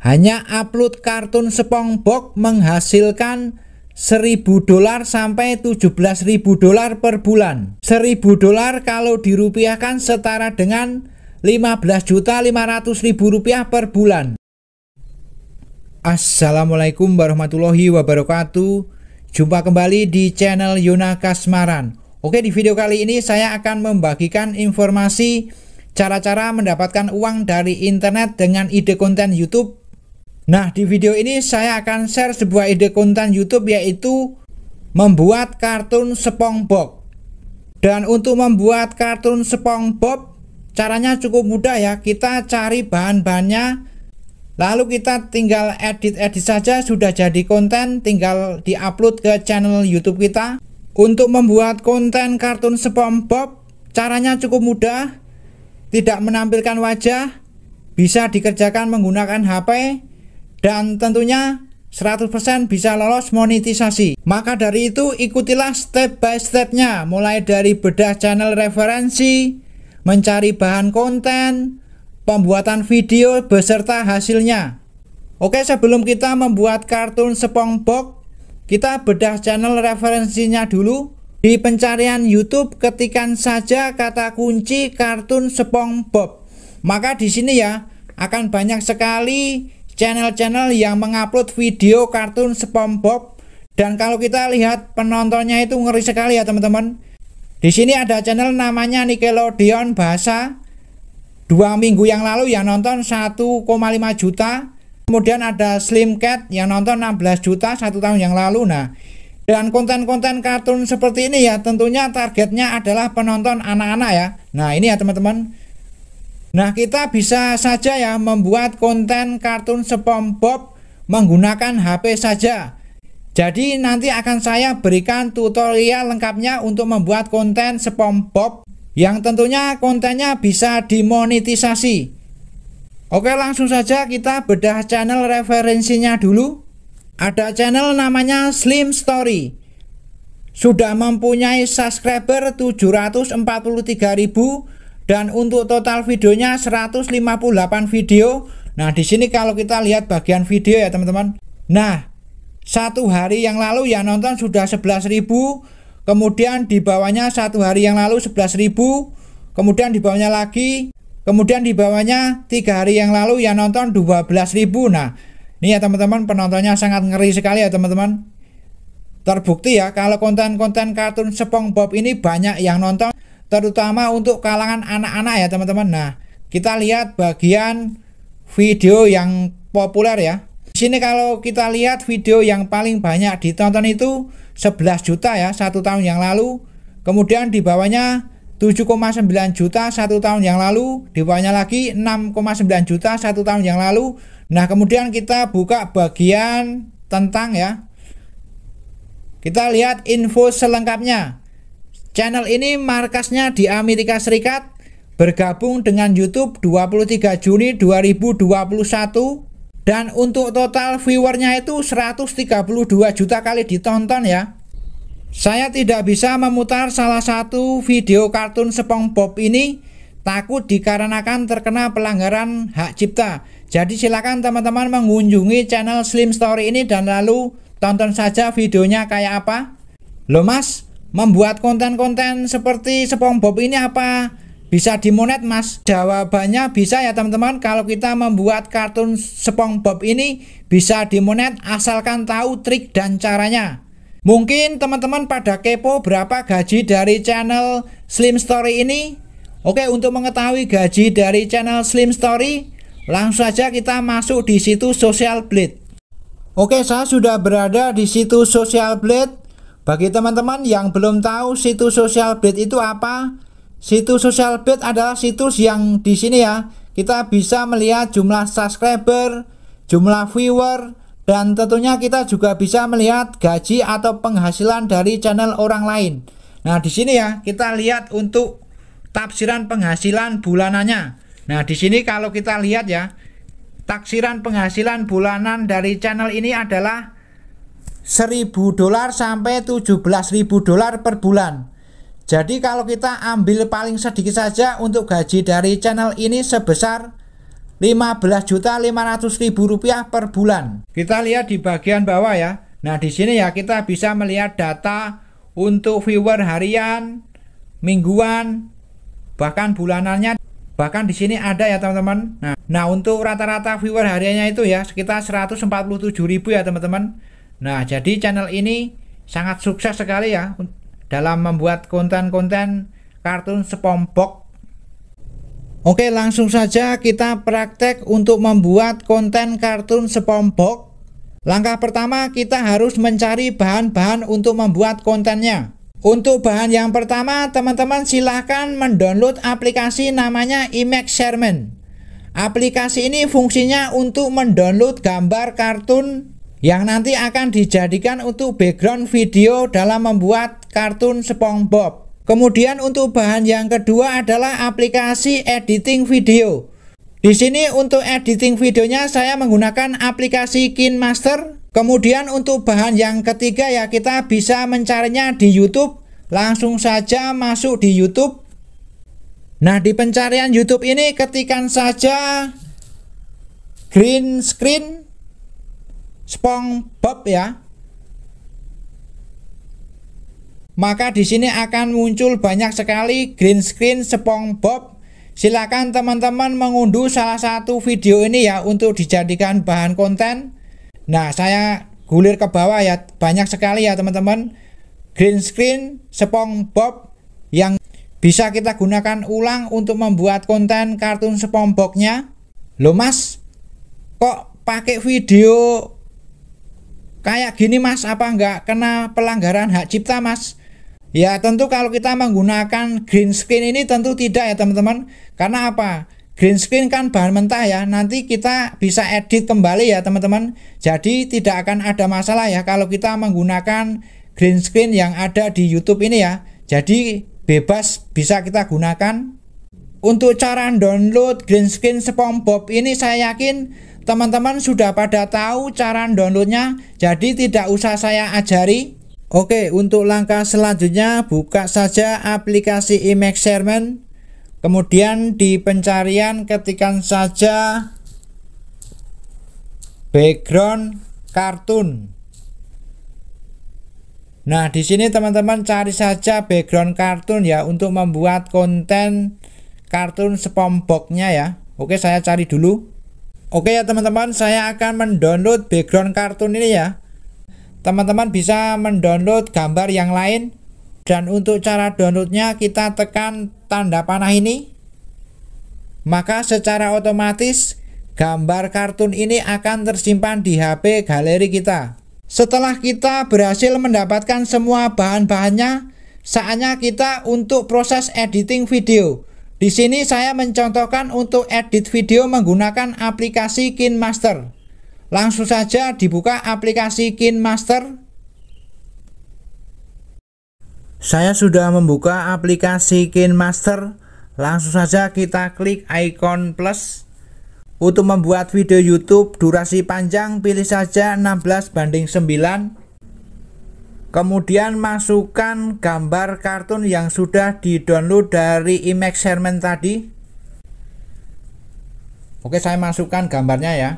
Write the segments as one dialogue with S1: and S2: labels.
S1: Hanya upload kartun SpongeBob menghasilkan $1.000 sampai $17.000 per bulan. $1.000 kalau dirupiahkan setara dengan Rp15.500.000 per bulan. Assalamualaikum warahmatullahi wabarakatuh. Jumpa kembali di channel Yona Kasmaran. Oke, di video kali ini saya akan membagikan informasi cara-cara mendapatkan uang dari internet dengan ide konten YouTube. Nah, di video ini saya akan share sebuah ide konten YouTube, yaitu membuat kartun SpongeBob. Dan untuk membuat kartun SpongeBob caranya cukup mudah ya. Kita cari bahan-bahannya, lalu kita tinggal edit-edit saja, sudah jadi konten, tinggal diupload ke channel YouTube kita. Untuk membuat konten kartun SpongeBob caranya cukup mudah, tidak menampilkan wajah, bisa dikerjakan menggunakan HP, dan tentunya 100% bisa lolos monetisasi. Maka dari itu ikutilah step by stepnya, mulai dari bedah channel referensi, mencari bahan konten, pembuatan video beserta hasilnya. Oke, sebelum kita membuat kartun SpongeBob, kita bedah channel referensinya dulu. Di pencarian YouTube ketikkan saja kata kunci kartun SpongeBob. Maka di sini ya akan banyak sekali channel-channel yang mengupload video kartun SpongeBob. Dan kalau kita lihat penontonnya itu ngeri sekali ya teman-teman. Di sini ada channel namanya Nickelodeon Bahasa. 2 minggu yang lalu yang nonton 1,5 juta. Kemudian ada Slim Cat yang nonton 16 juta 1 tahun yang lalu. Nah, dan konten-konten kartun seperti ini ya tentunya targetnya adalah penonton anak-anak ya. Nah, ini ya teman-teman. Nah, kita bisa saja ya membuat konten kartun SpongeBob menggunakan HP saja. Jadi nanti akan saya berikan tutorial lengkapnya untuk membuat konten SpongeBob yang tentunya kontennya bisa dimonetisasi. Oke, langsung saja kita bedah channel referensinya dulu. Ada channel namanya Slim Story. Sudah mempunyai subscriber 743.000 dan untuk total videonya 158 video. Nah, di sini kalau kita lihat bagian video ya teman-teman. Nah, 1 hari yang lalu yang nonton sudah 11.000. Kemudian di bawahnya 1 hari yang lalu 11.000. Kemudian di bawahnya lagi. Kemudian di bawahnya 3 hari yang lalu yang nonton 12.000. Nah, ini ya teman-teman, penontonnya sangat ngeri sekali ya teman-teman. Terbukti ya kalau konten-konten kartun SpongeBob ini banyak yang nonton, terutama untuk kalangan anak-anak ya teman-teman. Nah, kita lihat bagian video yang populer ya. Di sini kalau kita lihat video yang paling banyak ditonton itu 11 juta ya 1 tahun yang lalu. Kemudian di bawahnya 7,9 juta 1 tahun yang lalu. Di bawahnya lagi 6,9 juta 1 tahun yang lalu. Nah, kemudian kita buka bagian tentang ya. Kita lihat info selengkapnya. Channel ini markasnya di Amerika Serikat, bergabung dengan YouTube 23 Juni 2021. Dan untuk total viewernya itu 132 juta kali ditonton ya. Saya tidak bisa memutar salah satu video kartun SpongeBob ini, takut dikarenakan terkena pelanggaran hak cipta. Jadi silakan teman-teman mengunjungi channel Slim Story ini dan lalu tonton saja videonya kayak apa. Loh mas, membuat konten-konten seperti SpongeBob ini apa bisa dimonet mas? Jawabannya bisa ya teman-teman. Kalau kita membuat kartun SpongeBob ini bisa dimonet asalkan tahu trik dan caranya. Mungkin teman-teman pada kepo berapa gaji dari channel Slim Story ini. Oke, untuk mengetahui gaji dari channel Slim Story, langsung saja kita masuk di situs Social Blade. Oke, saya sudah berada di situs Social Blade. Bagi teman-teman yang belum tahu situs Social Blade itu apa, situs Social Blade adalah situs yang di sini ya kita bisa melihat jumlah subscriber, jumlah viewer, dan tentunya kita juga bisa melihat gaji atau penghasilan dari channel orang lain. Nah, di sini ya kita lihat untuk taksiran penghasilan bulanannya. Nah, di sini kalau kita lihat ya, taksiran penghasilan bulanan dari channel ini adalah $1.000 sampai $17.000 per bulan. Jadi kalau kita ambil paling sedikit saja untuk gaji dari channel ini sebesar 15.500.000 rupiah per bulan. Kita lihat di bagian bawah ya. Nah, di sini ya kita bisa melihat data untuk viewer harian, mingguan, bahkan bulanannya. Bahkan di sini ada ya teman-teman. Nah, untuk rata-rata viewer hariannya itu ya sekitar 147.000 ya teman-teman. Nah, jadi channel ini sangat sukses sekali ya dalam membuat konten-konten kartun SpongeBob. Oke, langsung saja kita praktek untuk membuat konten kartun SpongeBob. Langkah pertama kita harus mencari bahan-bahan untuk membuat kontennya. Untuk bahan yang pertama, teman-teman silahkan mendownload aplikasi namanya Imagesermon. Aplikasi ini fungsinya untuk mendownload gambar kartun yang nanti akan dijadikan untuk background video dalam membuat kartun SpongeBob. Kemudian untuk bahan yang kedua adalah aplikasi editing video. Di sini untuk editing videonya saya menggunakan aplikasi KineMaster. Kemudian untuk bahan yang ketiga ya kita bisa mencarinya di YouTube. Langsung saja masuk di YouTube. Nah, di pencarian YouTube ini ketikkan saja green screen SpongeBob ya. Maka di sini akan muncul banyak sekali green screen SpongeBob. Silakan teman-teman mengunduh salah satu video ini ya untuk dijadikan bahan konten. Nah, saya gulir ke bawah ya, banyak sekali ya teman-teman green screen SpongeBob yang bisa kita gunakan ulang untuk membuat konten kartun SpongeBob-nya. Loh Mas, kok pakai video kayak gini Mas? Apa nggak kena pelanggaran hak cipta Mas? Ya tentu kalau kita menggunakan green screen ini tentu tidak ya teman-teman. Karena apa? Green screen kan bahan mentah ya. Nanti kita bisa edit kembali ya teman-teman. Jadi tidak akan ada masalah ya kalau kita menggunakan green screen yang ada di YouTube ini ya. Jadi bebas bisa kita gunakan. Untuk cara download green screen SpongeBob ini saya yakin teman-teman sudah pada tahu cara downloadnya. Jadi tidak usah saya ajari. Oke, untuk langkah selanjutnya buka saja aplikasi Imagesermon. Kemudian di pencarian ketikkan saja background kartun. Nah, di sini teman-teman cari saja background kartun ya untuk membuat konten kartun SpongeBob-nya ya. Oke, saya cari dulu. Oke ya teman-teman, saya akan mendownload background kartun ini ya. Teman-teman bisa mendownload gambar yang lain. Dan untuk cara downloadnya kita tekan tanda panah ini. Maka secara otomatis gambar kartun ini akan tersimpan di HP galeri kita. Setelah kita berhasil mendapatkan semua bahan-bahannya, saatnya kita untuk proses editing video. Di sini saya mencontohkan untuk edit video menggunakan aplikasi KineMaster. Langsung saja dibuka aplikasi KineMaster. Saya sudah membuka aplikasi KineMaster. Langsung saja kita klik icon plus. Untuk membuat video YouTube durasi panjang pilih saja 16:9. Kemudian masukkan gambar kartun yang sudah di-download dari Imagesermon tadi. Oke, saya masukkan gambarnya ya.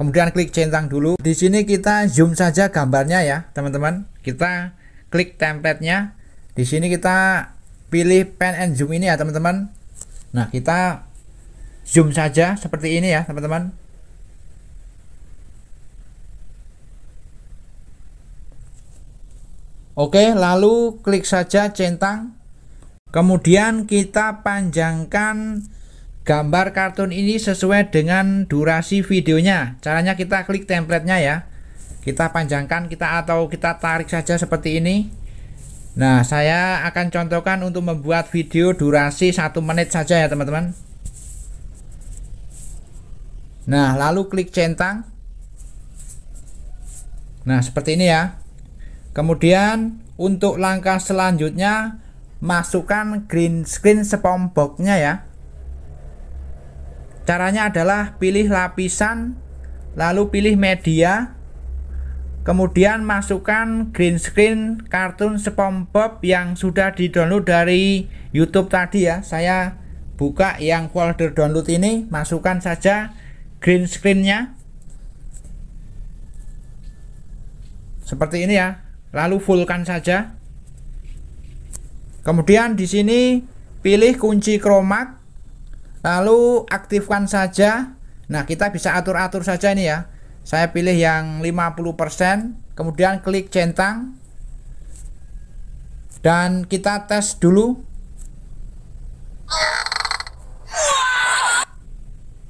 S1: Kemudian klik centang dulu. Di sini kita zoom saja gambarnya ya, teman-teman. Kita klik template-nya. Di sini kita pilih pan and zoom ini ya, teman-teman. Nah, kita zoom saja seperti ini ya, teman-teman. Oke, lalu klik saja centang. Kemudian kita panjangkan gambar kartun ini sesuai dengan durasi videonya. Caranya kita klik template-nya ya. Kita panjangkan atau kita tarik saja seperti ini. Nah, saya akan contohkan untuk membuat video durasi 1 menit saja ya, teman-teman. Nah, lalu klik centang. Nah, seperti ini ya. Kemudian untuk langkah selanjutnya masukkan green screen SpongeBob-nya ya. Caranya adalah pilih lapisan, lalu pilih media, kemudian masukkan green screen kartun SpongeBob yang sudah di-download dari YouTube tadi ya. Saya buka yang folder download ini, masukkan saja green screen-nya seperti ini ya, lalu fullkan saja. Kemudian di sini pilih kunci chroma, lalu aktifkan saja. Nah, kita bisa atur-atur saja ini ya. Saya pilih yang 50%, kemudian klik centang dan kita tes dulu.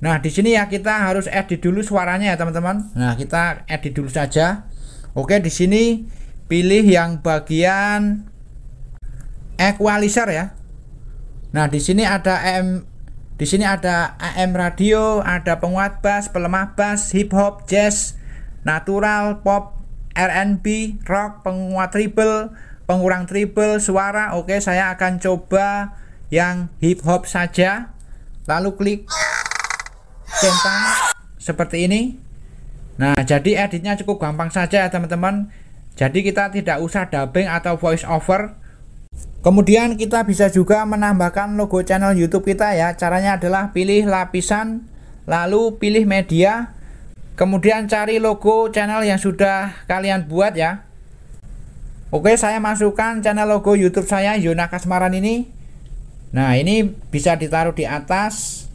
S1: Nah, di sini ya kita harus edit dulu suaranya ya teman-teman. Nah, kita edit dulu saja. Oke, di sini pilih yang bagian equalizer ya. Nah, di sini ada AM radio, ada penguat bass, pelemah bass, hip hop, jazz, natural, pop, R&B, rock, penguat treble, pengurang treble, suara. Oke, saya akan coba yang hip hop saja. Lalu klik centang seperti ini. Nah, jadi editnya cukup gampang saja ya teman-teman. Jadi kita tidak usah dubbing atau voice over. Kemudian kita bisa juga menambahkan logo channel YouTube kita ya. Caranya adalah pilih lapisan, lalu pilih media, kemudian cari logo channel yang sudah kalian buat ya. Oke, saya masukkan channel logo YouTube saya, Yona Kasmaran ini. Nah, ini bisa ditaruh di atas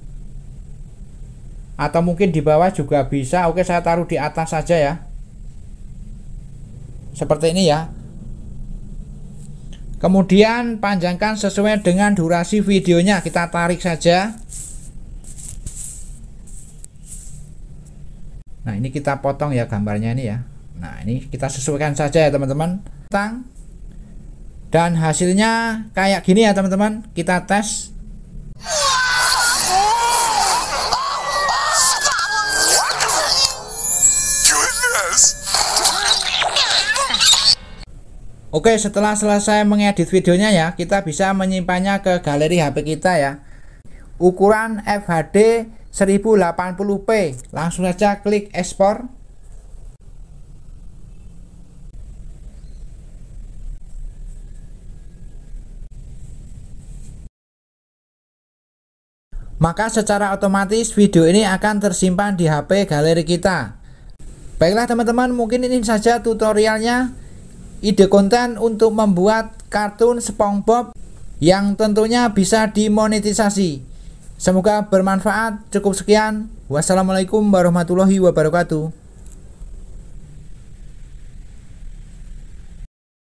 S1: atau mungkin di bawah juga bisa. Oke, saya taruh di atas saja ya, seperti ini ya. Kemudian panjangkan sesuai dengan durasi videonya, kita tarik saja. Nah, ini kita potong ya gambarnya ini ya. Nah, ini kita sesuaikan saja ya teman-teman. Dan hasilnya kayak gini ya teman-teman. Kita tes. Oke, setelah selesai mengedit videonya ya, kita bisa menyimpannya ke galeri HP kita ya. Ukuran FHD 1080p. Langsung saja klik ekspor. Maka secara otomatis video ini akan tersimpan di HP galeri kita. Baiklah teman-teman, mungkin ini saja tutorialnya. Ide konten untuk membuat kartun SpongeBob yang tentunya bisa dimonetisasi. Semoga bermanfaat. Cukup sekian. Wassalamualaikum warahmatullahi wabarakatuh.